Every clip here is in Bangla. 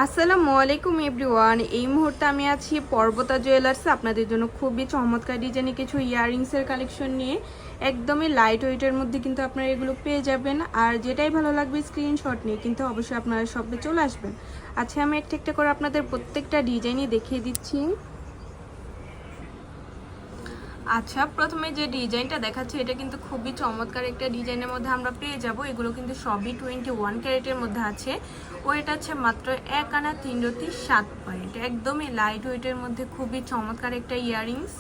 আসসালামু আলাইকুম এভরিওয়ান। এই মুহূর্তে আমি আছি পর্বতা জুয়েলার্সে আপনাদের জন্য খুবই চমৎকার ডিজাইনে কিছু ইয়াররিংসের কালেকশন নিয়ে। একদমই লাইট ওয়েটের মধ্যে কিন্তু আপনারা এগুলো পেয়ে যাবেন। আর যেটাই ভালো লাগবে স্ক্রিনশট নিয়ে কিন্তু অবশ্যই আপনারা শপে চলে আসবেন। আচ্ছা, আমি একটা একটা করে আপনাদের প্রত্যেকটা ডিজাইনই দেখিয়ে দিচ্ছি। আচ্ছা, প্রথমে যে ডিজাইনটা দেখাচ্ছি এটা কিন্তু খুবই চমৎকার একটা ডিজাইনের মধ্যে আমরা পেয়ে যাব। এগুলো কিন্তু সবই 21 ক্যারেটের মধ্যে আছে। ওয়েট আছে মাত্র 1 আনা 3 রতি 7 পয়েন্ট। একদমই লাইট ওয়েটের মধ্যে খুবই চমৎকার একটা ইয়াররিংস।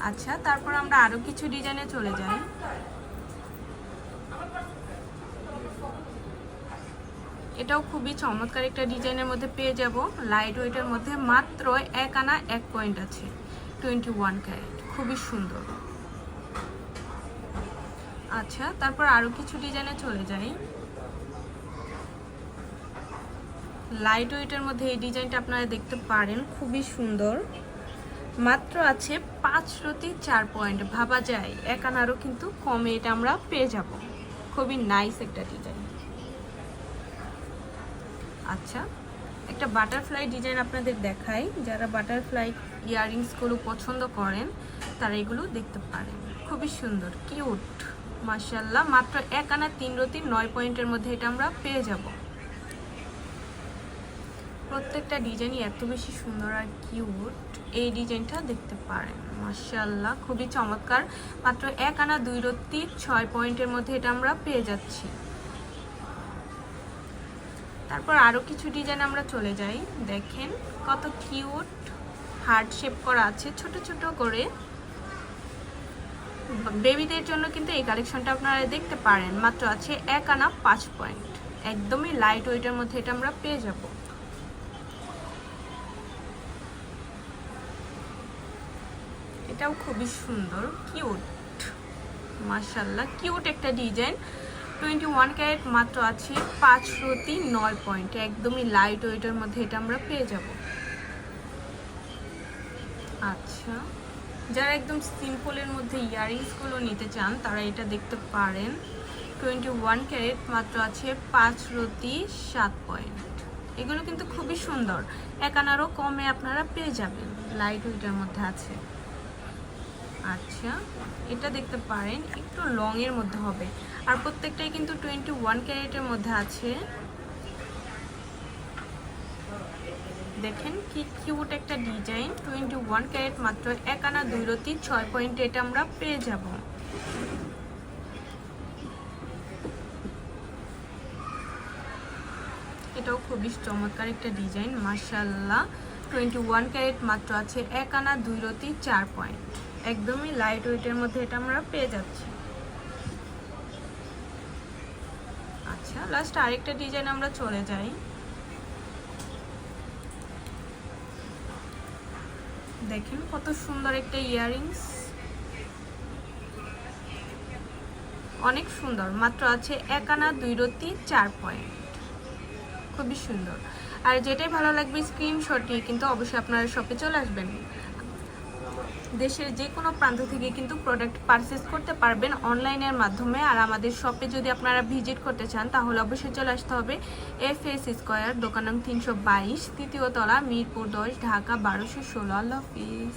আচ্ছা, তারপর আমরা আরও কিছু ডিজাইনে চলে যাই। এটাও খুবই চমৎকার একটা ডিজাইনের মধ্যে পেয়ে যাব। লাইট ওয়েটের মধ্যে মাত্র 1 আনা 1 পয়েন্ট আছে, 21 ক্যারেট, খুবই সুন্দর। আচ্ছা, তারপর আরও কিছু ডিজাইনে চলে যাই। লাইট ওয়েটের মধ্যে এই ডিজাইনটা আপনারা দেখতে পারেন, খুবই সুন্দর। মাত্র আছে 5 রতি 4 পয়েন্ট। ভাবা যায় 1 আনারও কিন্তু কমে এটা আমরা পেয়ে যাব। খুবই নাইস একটা ডিজাইন। আচ্ছা, একটা বাটারফ্লাই ডিজাইন আপনাদের দেখাই। যারা বাটারফ্লাই ইয়াররিংসগুলো পছন্দ করেন তারা এগুলো দেখতে পারেন। খুবই সুন্দর, কিউট, মাশাআল্লাহ। মাত্র 1 আনা 3 রতি 9 পয়েন্টের মধ্যে এটা আমরা পেয়ে যাব। প্রত্যেকটা ডিজাইনই এত বেশি সুন্দর আর কিউট। এই ডিজাইনটা দেখতে পারেন, মাশাআল্লাহ, খুবই চমৎকার। মাত্র 1 আনা 2 রতি 6 পয়েন্টের মধ্যে এটা আমরা পেয়ে যাচ্ছি। তারপর আরও কিছু ডিজাইন আমরা চলে যাই। দেখেন কত কিউট, হার্ট শেপ করা আছে ছোট ছোট করে। বেবিদের জন্য কিন্তু এই কালেকশনটা আপনারা দেখতে পারেন। মাত্র আছে 1 আনা 5 পয়েন্ট। একদমই লাইট ওয়েটের মধ্যে এটা আমরা পেয়ে যাব। এটাও খুবই সুন্দর, কিউট, মাশাআল্লাহ, কিউট একটা ডিজাইন। 21 ক্যারেট, মাত্র আছে 5 রতি 9 পয়েন্ট। একদমই লাইট ওয়েটের মধ্যে এটা আমরা পেয়ে যাব। আচ্ছা, যারা একদম সিম্পলের মধ্যে ইয়াররিংসগুলো নিতে চান তারা এটা দেখতে পারেন। 21 ক্যারেট, মাত্র আছে 5 রতি 7 পয়েন্ট। এগুলো কিন্তু খুবই সুন্দর, 1 আনারও কমে আপনারা পেয়ে যাবেন, লাইট ওয়েটের মধ্যে আছে। আচ্ছা, এটা দেখতে পারেন, একটু লং এর মধ্যে হবে আর প্রত্যেকটাই কিন্তু 21 ক্যারেটের মধ্যে আছে। দেখেন কি কিউট একটা ডিজাইন। 21 ক্যারেট, মাত্র 1 আনা 2 রতি 6 পয়েন্ট এটা আমরা পেয়ে যাব। এটাও খুবই চমৎকার একটা ডিজাইন, মাশাআল্লাহ। 21 ক্যারেট, মাত্র আছে 1 আনা 2 রতি 4 পয়েন্ট। একদমই লাইট ওয়েটের মধ্যে এটা আমরা পেয়ে যাচ্ছি। আচ্ছা, লাস্ট আরেকটা ডিজাইন আমরা চলে যাই। দেখেন কত সুন্দর একটা ইয়াররিংস, অনেক সুন্দর। মাত্র আছে 1 আনা 2 রতি 4 পয়েন্ট, খুবই সুন্দর। আর যেটাই ভালো লাগবে স্ক্রিনশট নিয়ে কিন্তু অবশ্যই আপনারা শপে চলে আসবেন। দেশের যে কোনো প্রান্ত থেকে কিন্তু প্রোডাক্ট পারচেস করতে পারবেন অনলাইনের মাধ্যমে। আর আমাদের শপে যদি আপনারা ভিজিট করতে চান তাহলে অবশ্যই চলে আসতে হবে FS স্কয়ার, দোকান নং 322, তৃতীয় তলা, মিরপুর 10, ঢাকা 1216। আল্লাহ হাফিজ।